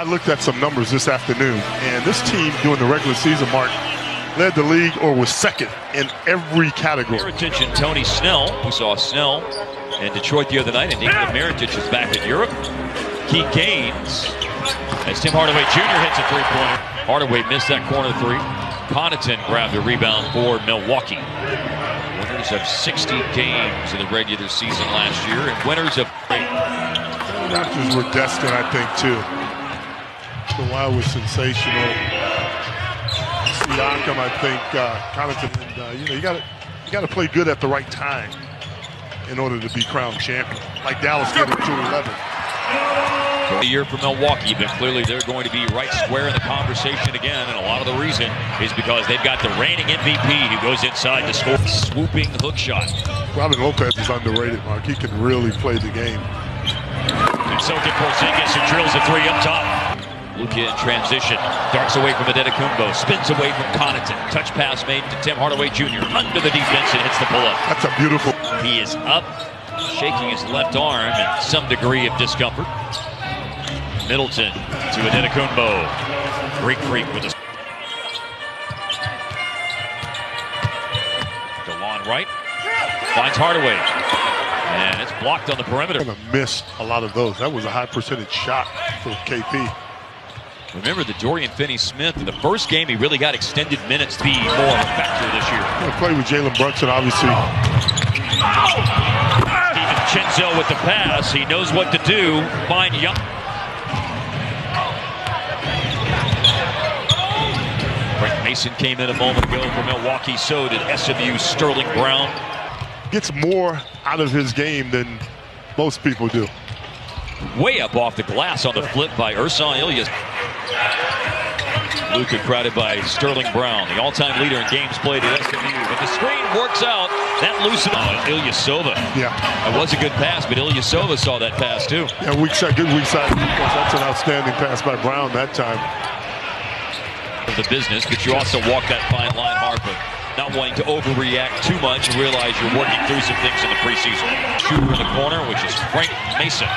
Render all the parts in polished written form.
looked at some numbers this afternoon, and this team during the regular season, Mark, led the league or was second in every category. Miritich and Tony Snell. We saw Snell in Detroit the other night, and Nikola Miritich is back in Europe. He gains as Tim Hardaway Jr. hits a three-pointer. Hardaway missed that corner three. Connaughton grabbed a rebound for Milwaukee. Winners of 60 games in the regular season last year, and winners of... The Raptors were destined, I think, too. The Wild was sensational. Siakam, I think, Connaughton, and you got to play good at the right time in order to be crowned champion. Like Dallas getting to 11. A year for Milwaukee, but clearly they're going to be right square in the conversation again, and a lot of the reason is because they've got the reigning MVP who goes inside to score. Swooping hook shot. Robin Lopez is underrated, Mark. He can really play the game. And so can Porzingis, who drills a three up top. Luka in transition, darts away from Antetokounmpo, spins away from Connaughton. Touch pass made to Tim Hardaway Jr. under the defense and hits the pull-up. That's a beautiful. He is up, shaking his left arm in some degree of discomfort. Middleton to Antetokounmpo. Greek freak with a... DeLon Wright finds Hardaway. And it's blocked on the perimeter. Missed a lot of those. That was a high percentage shot for KP. Remember the Dorian Finney-Smith in the first game, he really got extended minutes to be more of a factor this year. He played with Jalen Brunson, obviously. Steven Chenzo with the pass. He knows what to do. Find Young. Frank Mason came in a moment ago for Milwaukee. So did SMU's Sterling Brown. Gets more out of his game than most people do. Way up off the glass on the flip by Ersan Ilyas. Luka crowded by Sterling Brown, the all-time leader in games played at SMU. But the screen works out. That loosened Ilyasova. Yeah. That was a good pass, but Ilyasova saw that pass too. Yeah, good weak side. That's an outstanding pass by Brown that time. The business, but you also walk that fine line hard, but not wanting to overreact too much and realize you're working through some things in the preseason. Shooter in the corner, which is Frank Mason.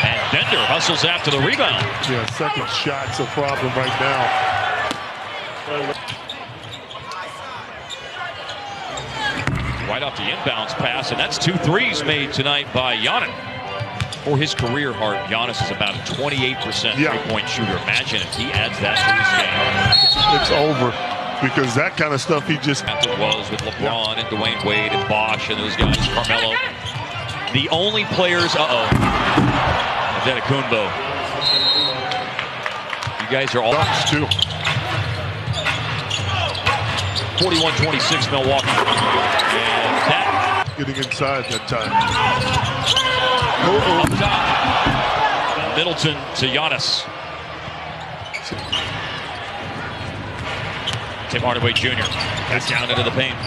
And Bender hustles after the rebound. Yeah, second shot's a problem right now. Right off the inbounds pass, and that's 2 threes made tonight by Giannis. For his career, Giannis is about a 28% three-point shooter. Imagine if he adds that to his game. It's over. Because that kind of stuff he just... As it was with LeBron and Dwayne Wade and Bosh and those guys, Carmelo. The only players... Antetokounmpo. You guys are all... Dunks, too. 41-26 Milwaukee. And that... Getting inside that time. Up top. Middleton to Giannis. Tim Hardaway Jr. Gets down into the paint.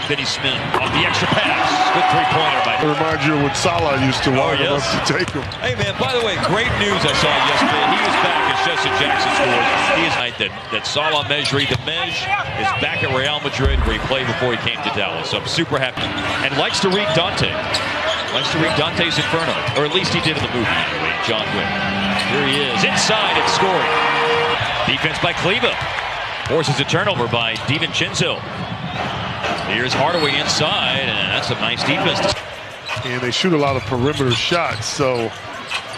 Finney-Smith off the extra pass. Good three-pointer by... It reminds you of when Salah used to line up to take him. Hey, man, by the way, great news I saw yesterday. He was back as Justin Jackson scores. He is that Salah Mejri, the Mej, is back at Real Madrid where he played before he came to Dallas. So I'm super happy. And likes to read Dante. Likes to read Dante's Inferno. Or at least he did in the movie anyway, John Wick. Here he is, inside and scoring. Defense by Cleveland. Forces a turnover by DiVincenzo. Here's Hardaway inside, and that's a nice defense. And they shoot a lot of perimeter shots, so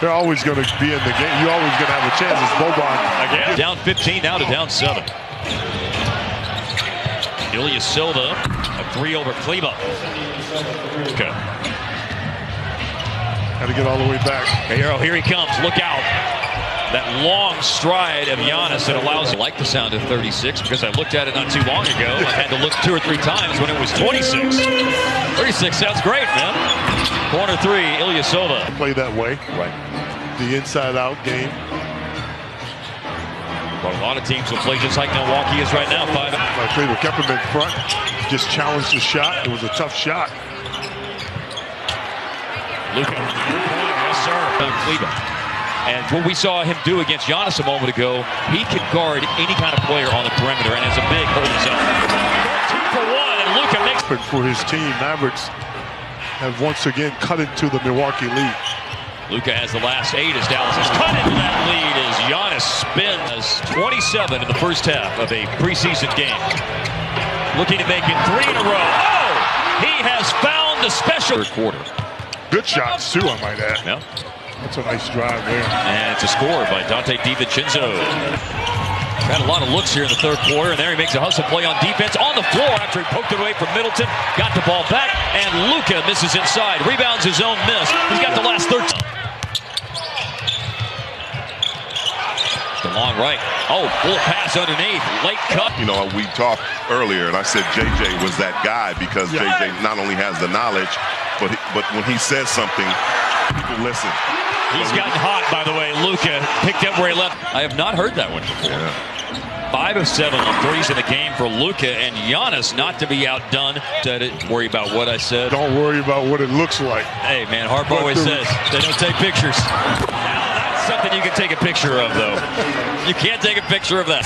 they're always going to be in the game. You're always going to have a chance. It's Boban. Again, down 15, now to down 7. Ilyasova, a 3 over Kleba. Okay. Got to get all the way back. Here he comes. Look out. That long stride of Giannis that allows... I like the sound of 36 because I looked at it not too long ago. I had to look 2 or 3 times when it was 26. 36 sounds great, man. Corner 3, Ilyasova. Play that way. Right. The inside-out game. But a lot of teams will play just like Milwaukee is right now. 5. Cleveland kept him in front. Just challenged the shot. It was a tough shot. Luka. Yes, sir. Cleveland. And what we saw him do against Giannis a moment ago, he can guard any kind of player on the perimeter, and as a big, hold his own. 2 for 1, and Luka makes... For his team, Mavericks have once again cut into the Milwaukee lead. Luka has the last 8 as Dallas has cut into that lead as Giannis spins 27 in the first half of a preseason game. Looking to make it 3 in a row. Oh! He has found the special quarter. Good shots, too, I might add. Yeah. That's a nice drive there. And it's a score by Dante DiVincenzo. Got a lot of looks here in the third quarter, and there he makes a hustle play on defense on the floor after he poked it away from Middleton. Got the ball back, and Luka misses inside. Rebounds his own miss. He's got the last 13. The long right. Oh, full pass underneath. Late cut. You know, we talked earlier, and I said JJ was that guy because JJ not only has the knowledge, but when he says something, people listen. He's gotten hot, by the way. Luka picked up where he left. I have not heard that one before. Yeah. 5 of 7 on threes in the game for Luka, and Giannis not to be outdone. Worry about what I said. Don't worry about what it looks like. Hey, man, Harp always says they don't take pictures. That's something you can take a picture of, though. You can't take a picture of that.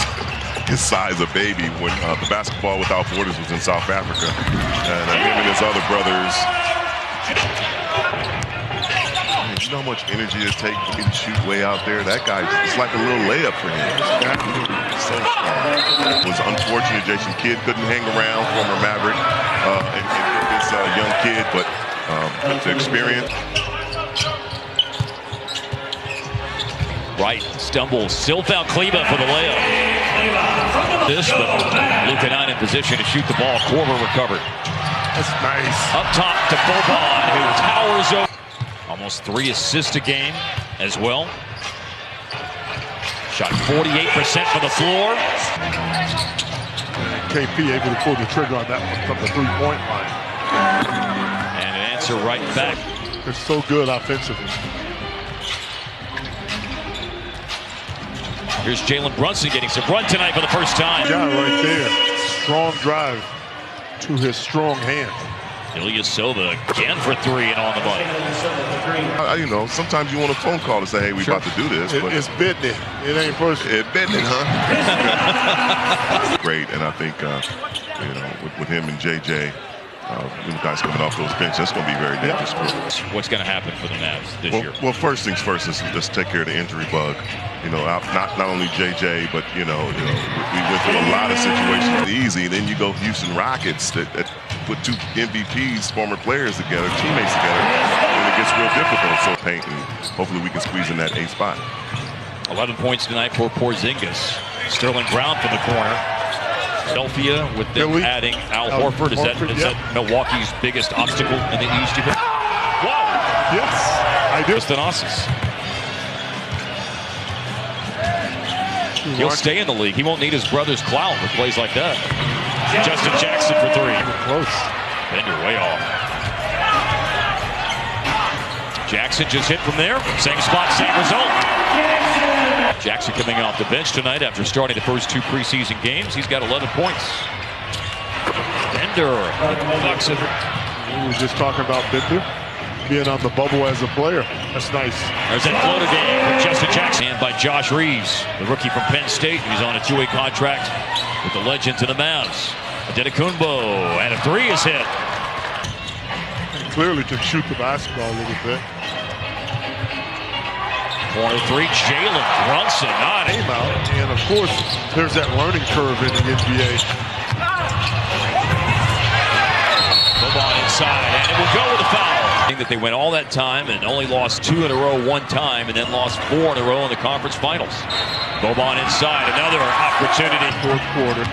His size a baby when the Basketball Without Borders was in South Africa, and him and his other brothers. You know how much energy it takes for me to shoot way out there? That guy, it's like a little layup for him. So strong. It was unfortunate Jason Kidd couldn't hang around, former Maverick, and this young kid, but the experience. Right, stumbles, still found Kleba for the layup. But Luka not in position to shoot the ball. Korver recovered. That's nice. Up top to Boban, who towers over. Almost 3 assists a game as well. Shot 48% from the floor. KP able to pull the trigger on that one from the 3-point line. And an answer right back. They're so good offensively. Here's Jalen Brunson getting some run tonight for the first time. Yeah, right there. Strong drive to his strong hand. Ilyasova again for 3 and on the money. You know, sometimes you want a phone call to say, hey, we're about to do this. But it's business. It ain't personal. It's business, huh? Great, and I think, you know, with him and JJ, you guys coming off those benches, that's going to be very dangerous. What's going to happen for the Mavs this year? Well, first things first, let's take care of the injury bug. You know, not only JJ, but we went through a lot of situations easy. Then you go Houston Rockets that put 2 MVPs, former players together, teammates together, and it gets real difficult. So paint, and hopefully we can squeeze in that 8th spot. 11 points tonight for Porzingis. Sterling Brown from the corner. Philadelphia with them adding Al Horford. Is that Milwaukee's biggest obstacle in the East? Whoa! Yes, I do. Thanasis. He'll stay in the league. He won't need his brother's clout with plays like that. Justin Jackson for 3. Close. Bender way off. Jackson just hit from there. Same spot, same result. Jackson coming off the bench tonight after starting the first 2 preseason games. He's got 11 points. Bender. We were just talking about Bender being on the bubble as a player. That's nice. There's that floater game from Justin Jackson. And by Josh Reeves, the rookie from Penn State, who's on a 2-way contract with the Legends and the Mavs. Antetokounmpo, and a 3 is hit. He clearly can shoot the basketball a little bit. Corner 3, Jalen Brunson on it. And of course, there's that learning curve in the NBA. Boban inside, and it will go with a foul. That they went all that time and only lost 2 in a row one time, and then lost 4 in a row in the conference finals. Boban inside, another opportunity. Fourth quarter.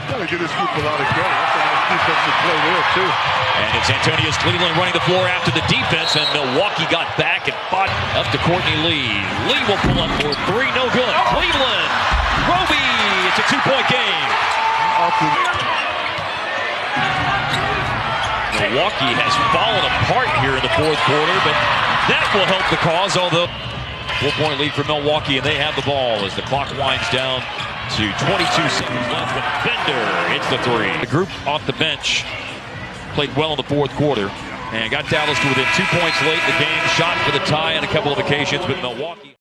Got to get his group a lot of credit. That's a nice defensive play there, too. And it's Antonius Cleveland running the floor after the defense, and Milwaukee got back and fought up to Courtney Lee. Lee will pull up for 3, no good. Cleveland, Roby, it's a 2-point game. Milwaukee has fallen apart here in the fourth quarter, but that will help the cause, although 4-point lead for Milwaukee, and they have the ball as the clock winds down to 22 seconds left. But Bender hits the 3. The group off the bench played well in the fourth quarter and got Dallas to within 2 points late in the game, shot for the tie on a couple of occasions, but Milwaukee